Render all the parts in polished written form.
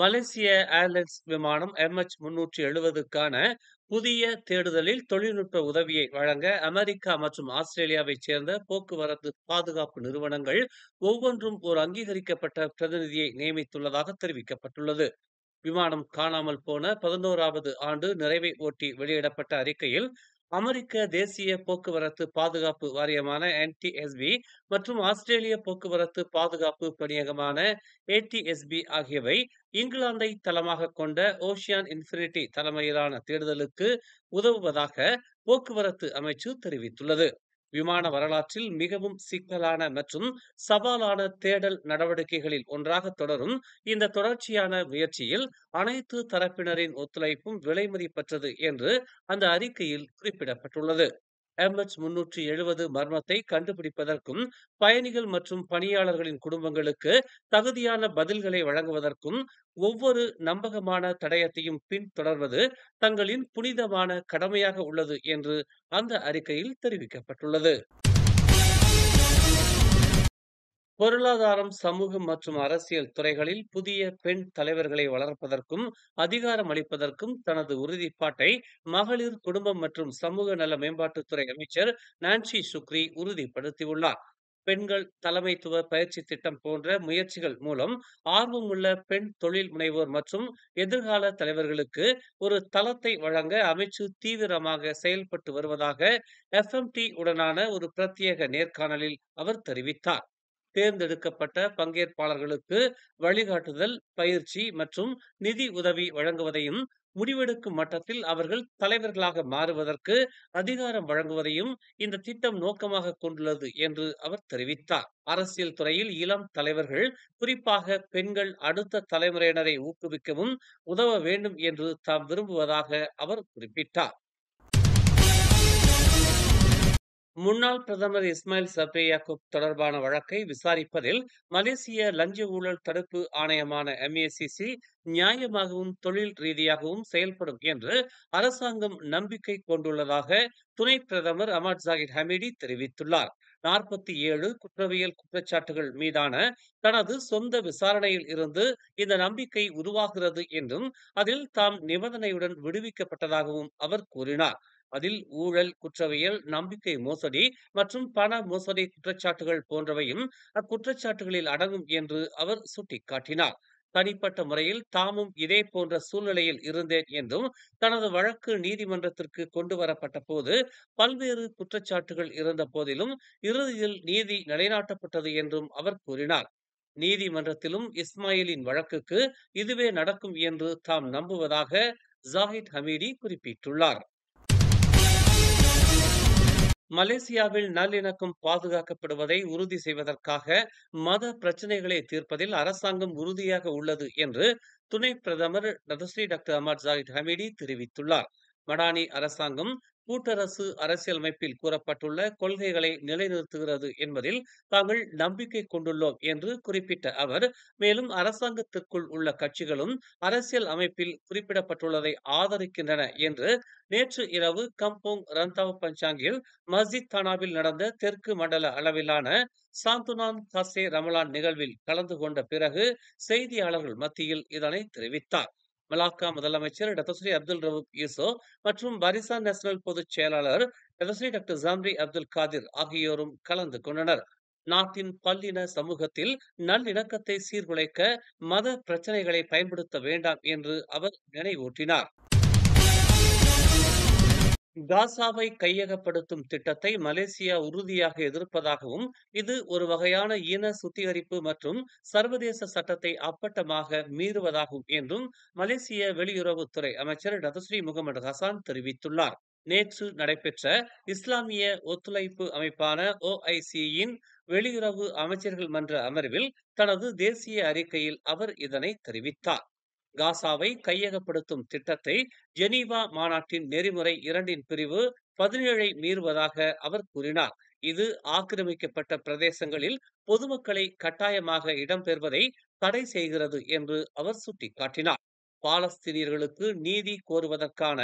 மலேசிய airlines விமானம் MH370க்கான புதிய தேடுதலில் தொழில்நுட்ப உதவியை வழங்க அமெரிக்கா மற்றும் ஆஸ்திரேலியாவைச் சேர்ந்த போக்குவரத்து பாதுகாப்பு நிறுவனங்கள் ஒவ்வொன்றும் ஒரு அங்கீகரிக்கப்பட்ட பிரதிநிதியை நியமித்துள்ளதாக தெரிவிக்கப்பட்டுள்ளது. விமானம் காணாமல் போன 11வது ஆண்டு நிறைவை ஒட்டி வெளியிடப்பட்ட அறிக்கையில், அமெரிக்க தேசிய போக்குவரத்து பாதுகாப்பு வாரியமான NTSB மற்றும் ஆஸ்திரேலிய போக்குவரத்து பாதுகாப்பு பணியகமான ATSB ஆகியவை இங்கிலாந்தை தளமாக கொண்ட ஓஷியான் இன்ஃபினிட்டி தலைமையிலான தேடுதலுக்கு உதவுவதாக போக்குவரத்து அமைச்சு தெரிவித்துள்ளது. விமான வரலாற்றில் மிகவும் சிக்கலான மற்றும் சவாலான தேடல் நடவடிக்கைகளில் ஒன்றாக தொடரும் இந்த தொடர்ச்சியான முயற்சியில் அனைத்து தரப்பினரின் ஒத்துழைப்பும் விலைமதிப்பற்றது என்று அந்த அறிக்கையில் குறிப்பிடப்பட்டுள்ளது. MH370 மர்மத்தை கண்டுபிடிப்பதற்கும் பயணிகள் மற்றும் பணியாளர்களின் குடும்பங்களுக்கு தகுதியான பதில்களை வழங்குவதற்கும் ஒவ்வொரு நம்பகமான தடயத்தையும் பின்தொடர்வது தங்களின் புனிதமான கடமையாக உள்ளது என்று அந்த அறிக்கையில் தெரிவிக்கப்பட்டுள்ளது. பொருளாதாரம், சமூகம் மற்றும் அரசியல் துறைகளில் புதிய பெண் தலைவர்களை வளர்ப்பதற்கும் அதிகாரம் அளிப்பதற்கும் தனது உறுதிப்பாட்டை மகளிர், குடும்பம் மற்றும் சமூக நல மேம்பாட்டுத்துறை அமைச்சர் நான்சி சுக்ரி உறுதிப்படுத்தியுள்ளார். பெண்கள் தலைமைத்துவ பயிற்சி திட்டம் போன்ற முயற்சிகள் மூலம் ஆர்வமுள்ள பெண் தொழில் முனைவோர் மற்றும் எதிர்கால தலைவர்களுக்கு ஒரு தளத்தை வழங்க அமைச்சு தீவிரமாக செயல்பட்டு வருவதாக FMT உடனான ஒரு பிரத்யேக நேர்காணலில் அவர் தெரிவித்தார். தேர்ந்தெடுக்கப்பட்ட பங்கேற்பாளர்களுக்கு வழிகாட்டுதல், பயிற்சி மற்றும் நிதி உதவி வழங்குவதையும், முடிவெடுக்கும் மட்டத்தில் அவர்கள் தலைவர்களாக மாறுவதற்கு அதிகாரம் வழங்குவதையும் இந்த திட்டம் நோக்கமாக கொண்டுள்ளது என்று அவர் தெரிவித்தார். அரசியல் துறையில் இளம் தலைவர்கள், குறிப்பாக பெண்கள், அடுத்த தலைமுறையினரை ஊக்குவிக்கவும் உதவ வேண்டும் என்று தாம் விரும்புவதாக அவர் குறிப்பிட்டார். முன்னாள் பிரதமர் இஸ்மாயில் சப்ரி யாக்கூப் தொடர்பான வழக்கை விசாரிப்பதில் மலேசிய லஞ்ச ஊழல் தடுப்பு ஆணையமான MACC நியாயமாகவும் தொழில் ரீதியாகவும் செயல்படும் என்று அரசாங்கம் நம்பிக்கை கொண்டுள்ளதாக துணை பிரதமர் அஹ்மத் ஜாகிர் ஹமீடி தெரிவித்துள்ளார். 47 குற்றவியல் குற்றச்சாட்டுகள் மீதான தனது சொந்த விசாரணையில் இருந்து இந்த நம்பிக்கை உருவாகிறது என்றும், அதில் தாம் நிபந்தனையுடன் விடுவிக்கப்பட்டதாகவும் அவர் கூறினார். அதில் ஊழல், குற்றவியல், நம்பிக்கை மோசடி மற்றும் பண மோசடி குற்றச்சாட்டுகள் போன்றவையும் அக்குற்றச்சாட்டுகளில் அடங்கும் என்று அவர் சுட்டிக்காட்டினார். தனிப்பட்ட முறையில் தாமும் இதே போன்ற சூழ்நிலையில் இருந்தேன் என்றும், தனது வழக்கு நீதிமன்றத்திற்கு கொண்டு வரப்பட்ட போது பல்வேறு குற்றச்சாட்டுகள் இருந்த போதிலும் இறுதியில் நீதி நிலைநாட்டப்பட்டது என்றும் அவர் கூறினார். நீதிமன்றத்திலும் இஸ்மாயிலின் வழக்குக்கு இதுவே நடக்கும் என்று தாம் நம்புவதாக ஜாகித் ஹமீடி குறிப்பிட்டுள்ளார். மலேசியாவில் நல்லிணக்கம் பாதுகாக்கப்படுவதை உறுதி செய்வதற்காக மத பிரச்சனைகளை தீர்ப்பதில் அரசாங்கம் உறுதியாக உள்ளது என்று துணை பிரதமர் Datuk Seri doctor Ahmad Zahid Hamidi தெரிவித்துள்ளார். மடானி அரசாங்கம் கூட்டரசு அரசியலமைப்பில் கூறப்பட்டுள்ள கொள்கைகளை நிலைநிறுத்துகிறது என்பதில் தாங்கள் நம்பிக்கை கொண்டுள்ளோம் என்று குறிப்பிட்ட அவர், மேலும் அரசாங்கத்திற்குள் உள்ள கட்சிகளும் அரசியல் அமைப்பில் குறிப்பிடப்பட்டுள்ளதை ஆதரிக்கின்றன என்று நேற்று இரவு கம்போங் ரந்தாவ் பஞ்சாங்கில் மஸ்ஜித் தானாவில் நடந்த தெற்கு மண்டல அளவிலான சாந்துனான் கசே ரமலான் நிகழ்வில் கலந்து கொண்ட பிறகு செய்தியாளர்கள் மத்தியில் இதனை தெரிவித்தார். மலாக்கா முதலமைச்சர் டத்தோஸ்ரீ அப்துல் ரவூப் யூசோ மற்றும் பரிசான் நேஷனல் பொதுச் செயலாளர் Datuk Seri doctor Zambry Abdul Kadir ஆகியோரும் கலந்து கொண்டனர். நாட்டின் பல்லின சமூகத்தில் நல்லிணக்கத்தை சீர்குலைக்க மத பிரச்சனைகளை பயன்படுத்த வேண்டாம் என்று அவர் நினைவூட்டினார். காசாவை கையகப்படுத்தும் திட்டத்தை மலேசியா உறுதியாக எதிர்ப்பதாகவும், இது ஒரு வகையான இன சுத்திகரிப்பு மற்றும் சர்வதேச சட்டத்தை அப்பட்டமாக மீறுவதாகும் என்றும் மலேசிய வெளியுறவுத்துறை அமைச்சர் டதஸ்ரீ முகமது ஹசான் தெரிவித்துள்ளார். நேற்று நடைபெற்ற இஸ்லாமிய ஒத்துழைப்பு அமைப்பான OIC-யின் வெளியுறவு அமைச்சர்கள் மன்ற அமர்வில் தனது தேசிய அறிக்கையில் அவர் இதனை தெரிவித்தார். காசாவை கையகப்படுத்தும் திட்டத்தை ஜெனீவா மாநாட்டின் நெறிமுறை 2 பிரிவு 17 மீறுவதாக அவர் கூறினார். இது ஆக்கிரமிக்கப்பட்ட பிரதேசங்களில் பொதுமக்களை கட்டாயமாக இடம்பெறுவதை தடை செய்கிறது என்று அவர் சுட்டிக்காட்டினார். பாலஸ்தீனியர்களுக்கு நீதி கோருவதற்கான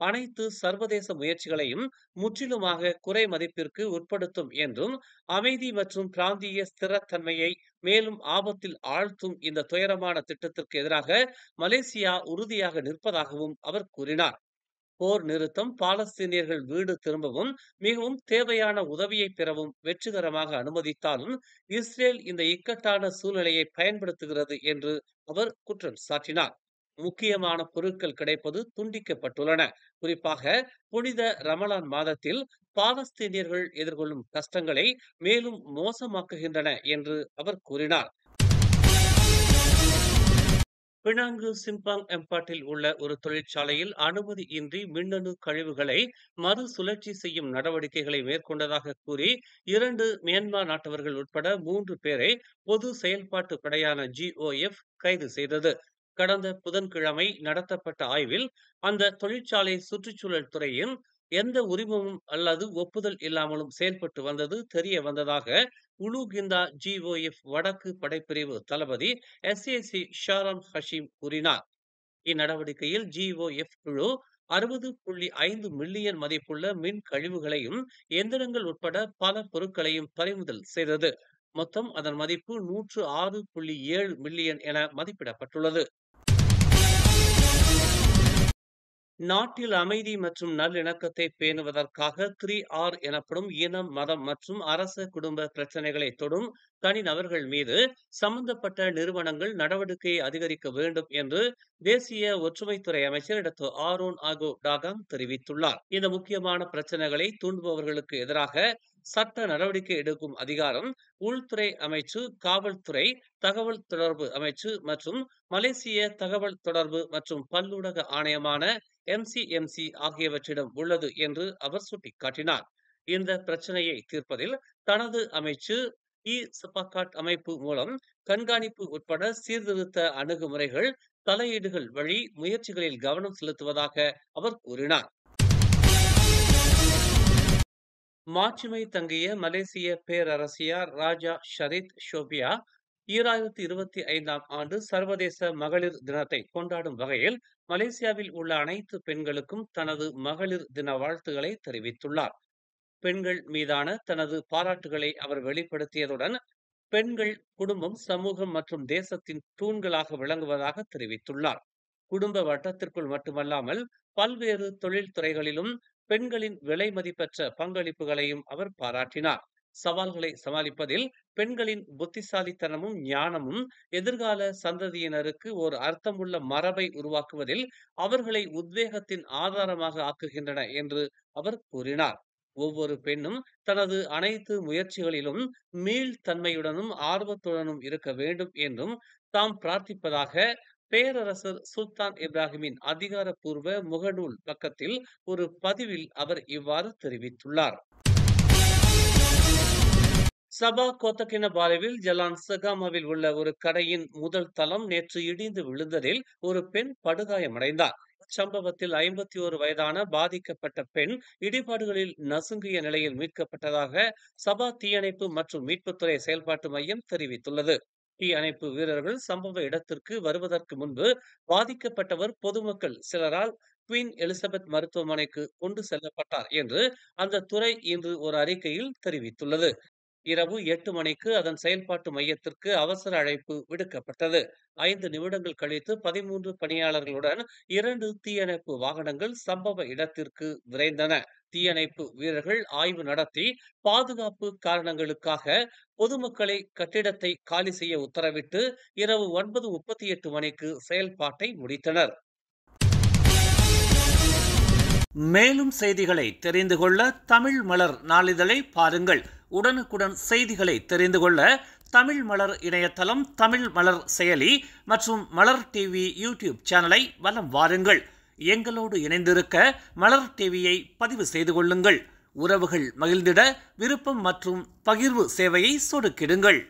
அனைத்து சர்வதேச முயற்சிகளையும் முற்றிலுமாக குறை மதிப்பிற்கு உட்படுத்தும் என்றும், அமைதி மற்றும் பிராந்திய ஸ்திரத்தன்மையை மேலும் ஆபத்தில் ஆழ்த்தும் இந்த துயரமான திட்டத்திற்கு எதிராக மலேசியா உறுதியாக நிற்பதாகவும் அவர் கூறினார். போர் நிறுத்தம் பாலஸ்தீனியர்கள் வீடு திரும்பவும் மிகவும் தேவையான உதவியை பெறவும் வெற்றிகரமாக அனுமதித்தாலும், இஸ்ரேல் இந்த இக்கட்டான சூழ்நிலையை பயன்படுத்துகிறது என்று அவர் குற்றம் சாட்டினார். முக்கியமான பொருட்கள் கிடைப்பது துண்டிக்கப்பட்டுள்ளன. குறிப்பாக புனித ரமலான் மாதத்தில் பாலஸ்தீனியர்கள் எதிர்கொள்ளும் கஷ்டங்களை மேலும் மோசமாக்குகின்றன என்று அவர் கூறினார். பினாங்கு சிம்பாங் எம்பாட்டில் உள்ள ஒரு தொழிற்சாலையில் அனுமதியின்றி மின்னணு கழிவுகளை மறுசுழற்சி செய்யும் நடவடிக்கைகளை மேற்கொண்டதாக கூறி 2 மியான்மர் நாட்டவர்கள் உட்பட 3 பேரை பொது செயல்பாட்டு படையான GOF கைது செய்தது. கடந்த புதன்கிழமை நடத்தப்பட்ட ஆய்வில் அந்த தொழிற்சாலை சுற்றுச்சூழல் துறையின் எந்த உரிமமும் அல்லது ஒப்புதல் இல்லாமலும் செயல்பட்டு வந்தது தெரிய வந்ததாக உலுகிந்தா GOF வடக்கு படைப்பிரிவு தளபதி SAC ஷாராம் ஹஷீம் கூறினார். இந்நடவடிக்கையில் GOF குழு 60.5 மில்லியன் மதிப்புள்ள மின் கழிவுகளையும் எந்திரங்கள் உட்பட பல பொருட்களையும் பறிமுதல் செய்தது. மொத்தம் அதன் மதிப்பு 106.7 மில்லியன் என மதிப்பிடப்பட்டுள்ளது. நாட்டில் அமைதி மற்றும் நல்லிணக்கத்தை பேணுவதற்காக 3R எனப்படும் இனம், மதம் மற்றும் அரச குடும்ப பிரச்சனைகளை தொடும் தனிநபர்கள் மீது சம்பந்தப்பட்ட நிறுவனங்கள் நடவடிக்கையை அதிகரிக்க வேண்டும் என்று தேசிய ஒற்றுமைத்துறை அமைச்சர் டாக்டர் ஆரோன் ஆகோ டாகாங் தெரிவித்துள்ளார். இந்த முக்கியமான பிரச்சனைகளை தூண்டுபவர்களுக்கு எதிராக சட்ட நடவடிக்கை எடுக்கும் அதிகாரம் உள்துறை அமைச்சு, காவல்துறை, தகவல் தொடர்பு அமைச்சு மற்றும் மலேசிய தகவல் தொடர்பு மற்றும் பல்லூடக ஆணையமான MCMC ஆகியவற்றிடம் உள்ளது என்று அவர் சுட்டிக்காட்டினார். இந்த பிரச்சனையை தீர்ப்பதில் தனது அமைச்சு செபாக்காட் அமைப்பு மூலம் கண்காணிப்பு உட்பட சீர்திருத்த அணுகுமுறைகள், தலையீடுகள் வழி முயற்சிகளில் கவனம் செலுத்துவதாக அவர் கூறினார். மாட்சிமை தங்கிய மலேசிய பேரரசியார் ராஜா ஷரீத் ஷோபியா 2025ஆம் ஆண்டு சர்வதேச மகளிர் தினத்தை கொண்டாடும் வகையில் மலேசியாவில் உள்ள அனைத்து பெண்களுக்கும் தனது மகளிர் தின வாழ்த்துக்களை தெரிவித்துள்ளார். பெண்கள் மீதான தனது பாராட்டுகளை அவர் வெளிப்படுத்தியதுடன், பெண்கள் குடும்பம், சமூகம் மற்றும் தேசத்தின் தூண்களாக விளங்குவதாக தெரிவித்துள்ளார். குடும்ப வட்டத்திற்குள் மட்டுமல்லாமல் பல்வேறு தொழில் துறைகளிலும் பெண்களின் விலை மதிப்பற்ற பங்களிப்புகளையும் அவர் பாராட்டினார். சவால்களை சமாளிப்பதில் பெண்களின் புத்திசாலித்தனமும் ஞானமும் எதிர்கால சந்ததியினருக்கு ஒரு அர்த்தமுள்ள மரபை உருவாக்குவதில் அவர்களை உத்வேகத்தின் ஆதாரமாக ஆக்குகின்றன என்று அவர் கூறினார். ஒவ்வொரு பெண்ணும் தனது அனைத்து முயற்சிகளிலும் மீள்தன்மையுடனும் ஆர்வத்துடனும் இருக்க வேண்டும் என்றும் தாம் பிரார்த்திப்பதாக பேரரசர் சுல்தான் இப்ராஹிமின் அதிகாரப்பூர்வ முகநூல் பக்கத்தில் ஒரு பதிவில் அவர் இவ்வாறு தெரிவித்துள்ளார். சபா கோத்தகினபாலுவில் ஜலான் சகாமாவில் உள்ள ஒரு கடையின் முதல் தளம் நேற்று இடிந்து விழுந்ததில் ஒரு பெண் படுகாயமடைந்தார். சம்பவத்தில் 51 வயதான பாதிக்கப்பட்ட பெண் இடிபாடுகளில் நசுங்கிய நிலையில் மீட்கப்பட்டதாக சபா தீயணைப்பு மற்றும் மீட்புத்துறை செயல்பாட்டு மையம் தெரிவித்துள்ளது. தீயணைப்பு வீரர்கள் சம்பவ இடத்திற்கு வருவதற்கு முன்பு பாதிக்கப்பட்டவர் பொதுமக்கள் சிலரால் குவீன் எலிசபெத் மருத்துவமனைக்கு கொண்டு செல்லப்பட்டார் என்று அந்த துறை இன்று ஒரு அறிக்கையில் தெரிவித்துள்ளது. இரவு 8 மணிக்கு அதன் செயல்பாட்டு மையத்திற்கு அவசர அழைப்பு விடுக்கப்பட்டது. 5 நிமிடங்கள் கழித்து 13 பணியாளர்களுடன் 2 தீயணைப்பு வாகனங்கள் சம்பவ இடத்திற்கு விரைந்தன. தீயணைப்பு வீரர்கள் ஆய்வு நடத்தி பாதுகாப்பு காரணங்களுக்காக பொதுமக்களை கட்டிடத்தை காலி செய்ய உத்தரவிட்டு இரவு 9:38 மணிக்கு செயல்பாட்டை முடித்தனர். மேலும் செய்திகளை தெரிந்து கொள்ள தமிழ் மலர் நாளிதழை பாருங்கள். உடனுக்குடன் செய்திகளை தெரிந்து கொள்ள தமிழ் மலர் இணையதளம், தமிழ் மலர் செயலி மற்றும் மலர் டிவி யூடியூப் சேனலை வலம் வாருங்கள். எங்களோடு இணைந்திருக்க மலர் டிவியை பதிவு செய்து கொள்ளுங்கள். உறவுகள் மகிழ்ந்திட விருப்பம் மற்றும் பகிர்வு சேவையை சொடுக்கிடுங்கள்.